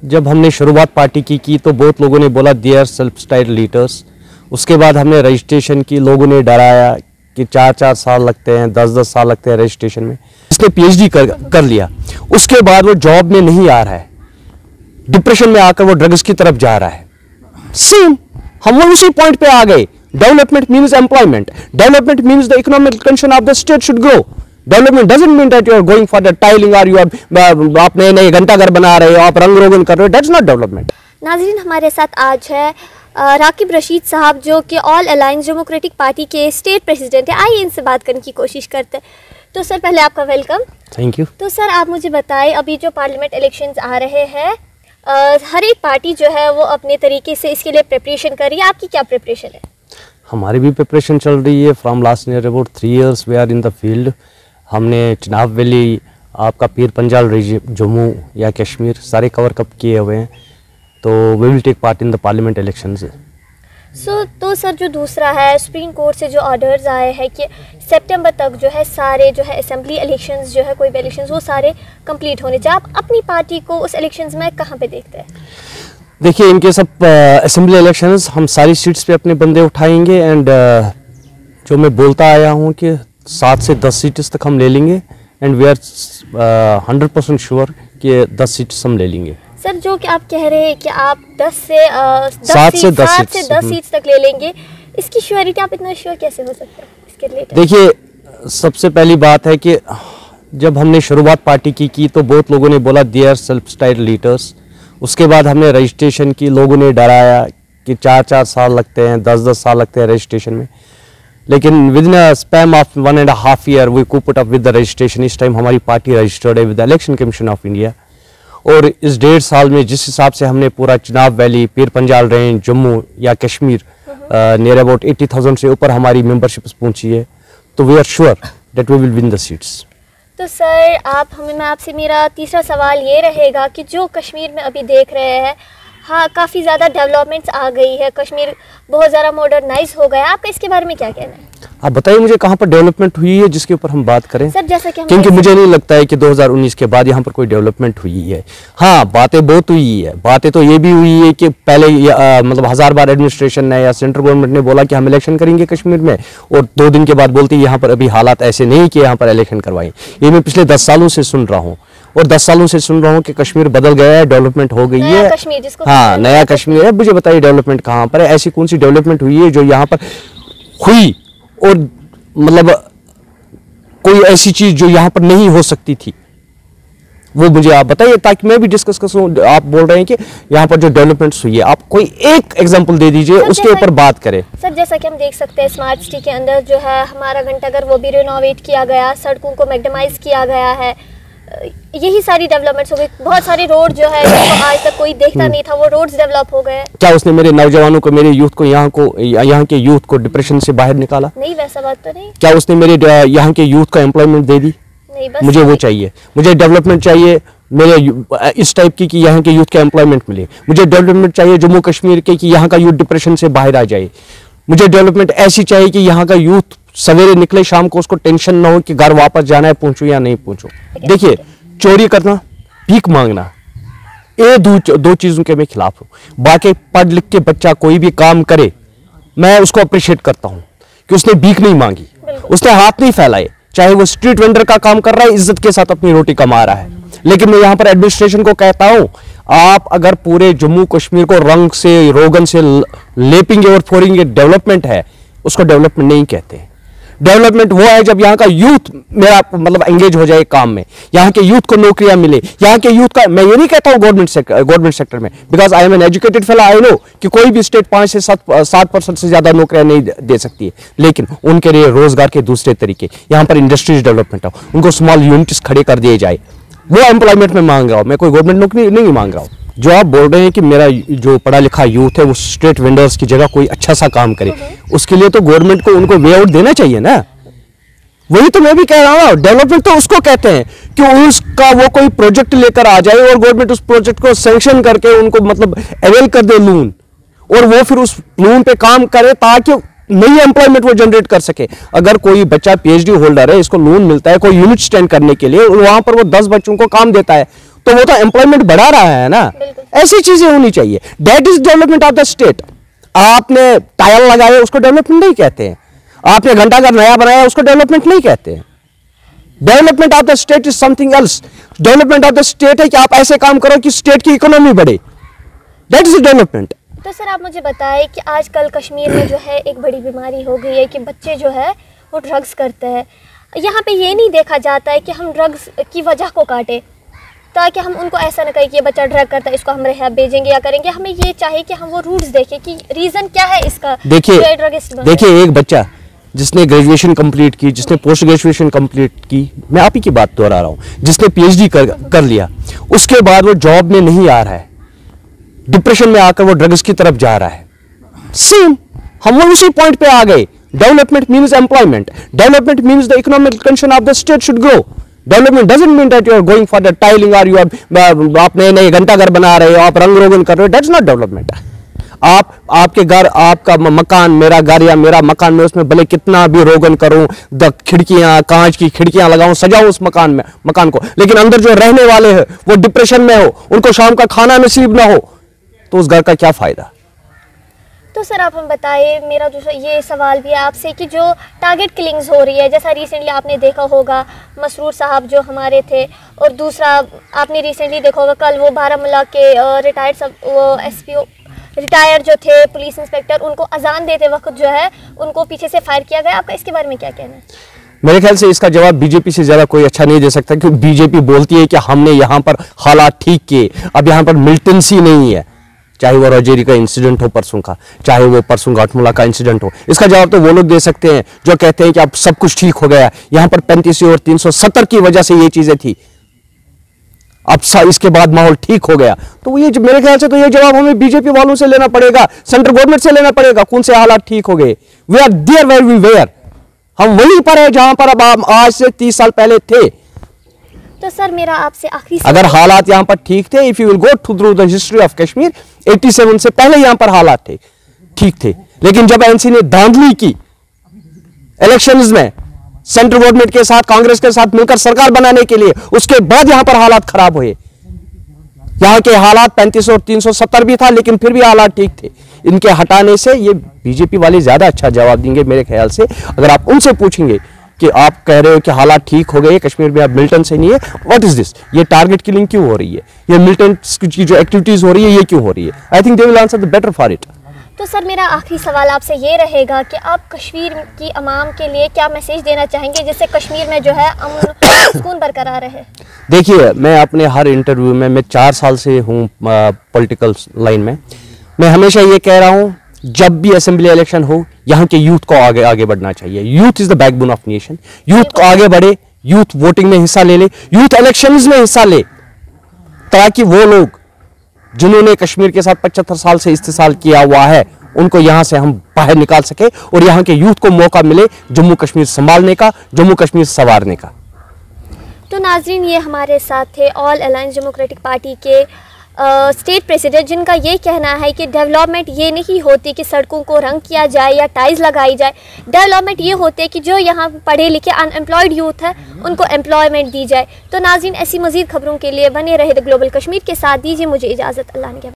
जब हमने शुरुआत पार्टी की तो बहुत लोगों ने बोला they are self style leaders. उसके बाद हमने रजिस्ट्रेशन की, लोगों ने डराया कि 4-4 साल लगते हैं, 10-10 साल लगते हैं रजिस्ट्रेशन में। इसने पीएचडी कर लिया, उसके बाद वो जॉब में नहीं आ रहा है, डिप्रेशन में आकर वो ड्रग्स की तरफ जा रहा है। सेम हम लोग उसी पॉइंट पे आ गए। Development means employment, development means the economic condition of the state should grow. Development doesn't mean that you are going for the tiling और यू आप नए घंटा घर बना रहे हो, आप रंग रोगन कर रहे हो, दैट्स नॉट डेवलपमेंट। नाज़रीन, हमारे साथ आज है राकिब रशीद साहब, जो कि ऑल अलायंस डेमोक्रेटिक पार्टी के स्टेट प्रेसिडेंट है। आइए इनसे बात करने की कोशिश करते हैं। तो सर, पहले आपका वेलकम। Thank you. तो सर, आप मुझे बताएं, अभी जो पार्लियामेंट इलेक्शंस आ रहे हैं, हर एक पार्टी जो है वो अपने तरीके से इसके लिए प्रिपरेशन कर रही है। आपकी क्या प्रिपरेशन है? हमारी भी प्रिपरेशन चल रही है। From last year about 3 years we are in the field. हमने चिनाब वैली, आपका पीर पंजाल जम्मू या कश्मीर सारे कवर कप किए हुए हैं। तो we will take part in the parliament elections. तो सर, जो दूसरा है, सुप्रीम कोर्ट से जो ऑर्डर्स आए हैं कि सितंबर तक जो है सारे जो है असेंबली इलेक्शंस जो है, कोई भी इलेक्शंस, वो सारे कंप्लीट होने चाहिए। आप अपनी पार्टी को उस इलेक्शंस में कहाँ पे देखते हैं? देखिए, इनके सब असेंबली इलेक्शंस हम सारी सीट्स पे अपने बंदे उठाएंगे एंड जो मैं बोलता आया हूँ कि 7 से 10 सीट्स तक हम ले लेंगे एंड वी आर 100% श्योर कि 10 सीट्स हम ले लेंगे। सर, जो कि आप कह रहे हैं कि आप 7 से 10 सीट्स तक ले लेंगे, इसकी श्योरिटी आप इतना श्योर कैसे हो सकते हैं इसके रिलेटेड? देखिए, सबसे पहली बात है कि जब हमने शुरुआत पार्टी की तो बहुत लोगों ने बोला they are self style leaders. उसके बाद हमने रजिस्ट्रेशन की, लोगों ने डराया कि 4-4 साल लगते हैं, 10-10 साल लगते हैं रजिस्ट्रेशन में। लेकिन within a span of 1.5 year we kept it up with the registration. इस टाइम हमारी पार्टी रजिस्टर्ड है with the election commission of India. और इस 1.5 साल में जिस हिसाब से हमने पूरा चिनाब वैली, पीर पंजाल रेंज, जम्मू या कश्मीर, नियर अबाउट 80,000 से ऊपर हमारी मेंबरशिप पहुंची है, तो we are sure that we will win the seats. तो सर, मैं आपसे, मेरा तीसरा सवाल ये रहेगा कि जो कश्मीर में अभी देख रहे हैं, हाँ, काफ़ी ज़्यादा डेवलपमेंट्स आ गई है, कश्मीर बहुत ज़्यादा मॉडर्नाइज हो गया है, आपका इसके बारे में क्या कहना है? आप बताइए मुझे कहाँ पर डेवलपमेंट हुई है जिसके ऊपर हम बात करें। सर, जैसा कि क्योंकि मुझे नहीं लगता है कि 2019 के बाद यहाँ पर कोई डेवलपमेंट हुई है। हाँ, बातें बहुत हुई है। बातें तो ये भी हुई है कि पहले मतलब 1000 बार एडमिनिस्ट्रेशन ने या सेंट्रल गवर्नमेंट ने बोला कि हम इलेक्शन करेंगे कश्मीर में, और 2 दिन के बाद बोलती है यहाँ पर अभी हालात ऐसे नहीं कि यहाँ पर इलेक्शन करवाएं। ये मैं पिछले 10 सालों से सुन रहा हूँ, और 10 सालों से सुन रहा हूँ कि कश्मीर बदल गया है, डेवलपमेंट हो गई है। हाँ, नया कश्मीर है। मुझे बताइए डेवलपमेंट कहाँ पर है? ऐसी कौन सी डेवलपमेंट हुई है जो यहाँ पर हुई, और मतलब कोई ऐसी चीज जो यहाँ पर नहीं हो सकती थी, वो मुझे आप बताइए ताकि मैं भी डिस्कस कर सकूं। आप बोल रहे हैं कि यहाँ पर जो डेवलपमेंट्स हुई है, आप कोई एक एग्जांपल दे दीजिए, उसके ऊपर बात करें। सर, जैसा कि हम देख सकते हैं, स्मार्ट सिटी के अंदर जो है हमारा घंटाघर, वो भी रिनोवेट किया गया, सड़कों को मैग्नेमाइज किया गया है, यही सारी डेवलपमेंट्स हो गई। बहुत सारे रोड जो है जिनको आज तक कोई देखता नहीं था, वो रोड्स डेवलप हो गए। क्या उसने मेरे नौजवानों को, मेरे यूथ को, यहाँ के यूथ को डिप्रेशन से बाहर निकाला? नहीं, वैसा बात तो नहीं। क्या उसने मेरे यहाँ के यूथ को एम्प्लॉयमेंट दे दी? नहीं, बस मुझे वो चाहिए। मुझे डेवलपमेंट चाहिए मेरे इस टाइप की कि यहाँ के यूथ को एम्प्लॉयमेंट मिले। मुझे डेवलपमेंट चाहिए जम्मू कश्मीर के कि यहाँ का यूथ डिप्रेशन से बाहर आ जाए। मुझे डेवलपमेंट ऐसी चाहिए कि यहाँ का यूथ सवेरे निकले, शाम को उसको टेंशन ना हो कि घर वापस जाना है, पहुंचो या नहीं पहुंचो। देखिए, चोरी करना, भीख मांगना, ये दो चीजों के मैं खिलाफ हूँ। बाकी पढ़ लिख के बच्चा कोई भी काम करे, मैं उसको अप्रिशिएट करता हूँ कि उसने भीख नहीं मांगी, उसने हाथ नहीं फैलाए, चाहे वो स्ट्रीट वेंडर का काम कर रहा है, इज्जत के साथ अपनी रोटी कमा रहा है। लेकिन मैं यहाँ पर एडमिनिस्ट्रेशन को कहता हूँ, आप अगर पूरे जम्मू कश्मीर को रंग से, रोगन से लेपेंगे और फोड़ेंगे, डेवलपमेंट है, उसको डेवलपमेंट नहीं कहते। डेवलपमेंट वो है जब यहाँ का यूथ मेरा मतलब एंगेज हो जाए काम में, यहाँ के यूथ को नौकरियां मिले, यहाँ के यूथ का, मैं ये नहीं कहता हूँ गवर्नमेंट सेक्टर में, because I am an educated fellow, I know कि कोई भी स्टेट 5 से 7% से ज्यादा नौकरियां नहीं दे सकती है, लेकिन उनके लिए रोजगार के दूसरे तरीके, यहाँ पर इंडस्ट्रीज डेवलपमेंट हो, उनको स्मॉल यूनिट्स खड़े कर दिए जाए, वो एम्प्लॉयमेंट में मांग रहा हूँ मैं, कोई गवर्नमेंट नौकरी नहीं मांग रहा हूँ। जो आप बोल रहे हैं कि मेरा जो पढ़ा लिखा यूथ है वो स्ट्रीट वेंडर्स की जगह कोई अच्छा सा काम करे, उसके लिए तो गवर्नमेंट को उनको वे आउट देना चाहिए ना। वही तो मैं भी कह रहा हूँ, डेवलपमेंट तो उसको कहते हैं कि उसका वो कोई प्रोजेक्ट लेकर आ जाए और गवर्नमेंट उस प्रोजेक्ट को सैंक्शन करके उनको मतलब अवेल कर दे लोन, और वो फिर उस लोन पे काम करे ताकि नई एम्प्लॉयमेंट वो जनरेट कर सके। अगर कोई बच्चा पीएचडी होल्डर है, इसको लोन मिलता है कोई यूनिट स्टैंड करने के लिए, वहां पर वो 10 बच्चों को काम देता है, तो वो तो एम्प्लॉयमेंट बढ़ा रहा है ना। ऐसी चीजें होनी चाहिए। That is development of the state. आपने टायर लगाया उसको डेवलपमेंट नहीं कहते हैं, आपने घंटाघर नया बनाया उसको डेवलपमेंट नहीं कहते हैं। Development of the state is something else. Development of the state है कि आप ऐसे काम करो कि स्टेट की इकोनॉमी बढ़े। That is development. तो सर आप मुझे बताएं कि आजकल कश्मीर में जो है एक बड़ी बीमारी हो गई है कि बच्चे जो है वो ड्रग्स करते हैं। यहाँ पे ये नहीं देखा जाता है कि हम ड्रग्स की वजह को काटें, ताकि हम उनको ऐसा ना कहें कि ये बच्चा ड्रग करता है, इसको हम रिहैब भेजेंगे या करेंगे। हमें ये चाहिए कि हम वो रूट्स देखें कि रीज़न क्या है इसका। देखिए एक बच्चा जिसने ग्रेजुएशन कंप्लीट की, जिसने पोस्ट ग्रेजुएशन कंप्लीट की, मैं आप ही की बात दोहरा रहा हूँ, जिसने पीएचडी कर लिया, उसके बाद वो जॉब में नहीं आ रहा है, डिप्रेशन में आकर वो ड्रग्स की तरफ जा रहा है। सेम हम वो उसी पॉइंट पे आ गए। Development means employment, development means the economic condition of the state should grow. Development doesn't mean that you are going for the tiling और यू आप नए नए घंटाघर बना रहे हो, आप रंग रोगन कर रहे हो। That's not development. आपके घर, आपका मकान, मेरा घर या मेरा मकान में, उसमें भले कितना भी रोगन करूं, द खिड़कियां, कांच की खिड़कियां लगाऊं, सजाऊं उस मकान को, लेकिन अंदर जो रहने वाले हैं वो डिप्रेशन में हो, उनको शाम का खाना नसीब ना हो, तो उस घर का क्या फायदा। तो सर आप हम बताइए, मेरा जो ये सवाल भी है आपसे कि जो टारगेट किलिंग्स हो रही है, जैसा रिसेंटली आपने देखा होगा मसरूर साहब जो हमारे थे, और दूसरा आपने रिसेंटली देखा होगा कल वो बारामूला के रिटायर्ड वो एसपीओ रिटायर जो थे पुलिस इंस्पेक्टर, उनको अजान देते वक्त जो है उनको पीछे से फायर किया गया। आपका इसके बारे में क्या कहना है? मेरे ख्याल से इसका जवाब बीजेपी से ज्यादा कोई अच्छा नहीं दे सकता, क्योंकि बीजेपी बोलती है कि हमने यहाँ पर हालात ठीक किए। अब यहाँ पर मिलिटेंसी नहीं है, चाहे वो रजौरी का इंसिडेंट हो परसों का, चाहे वो परसों गाठमुला का इंसिडेंट हो। इसका जवाब तो वो लोग दे सकते हैं जो कहते हैं कि अब सब कुछ ठीक हो गया। यहाँ पर 35 और 370 की वजह से ये चीजें थी, अब इसके बाद माहौल ठीक हो गया। तो ये मेरे ख्याल से तो ये जवाब हमें बीजेपी वालों से लेना पड़ेगा, सेंट्रल गवर्नमेंट से लेना पड़ेगा। कौन से हालात ठीक हो गए? We are there where we were. हम वहीं पर है जहां पर अब आज से 30 साल पहले थे। तो सर मेरा आपसे आखिरी, अगर हालात यहां पर ठीक थे, if you will go through the history of Kashmir, 87 से पहले यहां पर हालात थे, ठीक थे। लेकिन जब एनसी ने धांधली की इलेक्शंस में सेंट्रल गवर्नमेंट के साथ, कांग्रेस के साथ मिलकर सरकार बनाने के लिए, उसके बाद यहां पर हालात खराब हुए। यहां के हालात 35 और 370 भी था, लेकिन फिर भी हालात ठीक थे। इनके हटाने से ये बीजेपी वाले ज्यादा अच्छा जवाब देंगे मेरे ख्याल से। अगर आप उनसे पूछेंगे कि आप कह रहे हो कि हालात ठीक हो गए कश्मीर में, अब मिलिटेंट से नहीं है, व्हाट इज दिस, ये टारगेट किलिंग क्यों हो रही है, ये मिलिटेंट्स की जो एक्टिविटीज हो रही है ये क्यों हो रही है? I think they will answer the better for it. तो सर मेरा आखिरी सवाल आपसे ये रहेगा कि आप कश्मीर की आवाम के लिए क्या मैसेज देना चाहेंगे जिससे कश्मीर में जो है अमन सुकून बरकरार रहे? देखिए, मैं अपने हर इंटरव्यू में, मैं 4 साल से हूँ पॉलिटिकल लाइन में, मैं हमेशा ये कह रहा हूँ जब भी असेंबली इलेक्शन हो, यहाँ के यूथ को आगे बढ़ना चाहिए। Youth is the backbone of nation. Youth को आगे बढ़े, यूथ वोटिंग में हिस्सा ले, यूथ इलेक्शंस में हिस्सा ले, ताकि वो लोग जिन्होंने कश्मीर के साथ 75 साल से इस्तेसाल किया हुआ है, उनको यहां से हम बाहर निकाल सके और यहां के यूथ को मौका मिले जम्मू कश्मीर संभालने का, जम्मू कश्मीर संवारने का। तो नाजरीन, ये हमारे साथ थे ऑल अलायंस डेमोक्रेटिक पार्टी के स्टेट प्रेसिडेंट, जिनका ये कहना है कि डेवलपमेंट ये नहीं होती कि सड़कों को रंग किया जाए या टाइल्स लगाई जाए। डेवलपमेंट ये होती है कि जो यहाँ पढ़े लिखे अनएम्प्लॉयड यूथ है उनको एम्प्लॉयमेंट दी जाए। तो नाज़रीन, ऐसी मज़ीद खबरों के लिए बने रहे द ग्लोबल कश्मीर के साथ। दीजिए मुझे इजाज़त। अल्लाह ने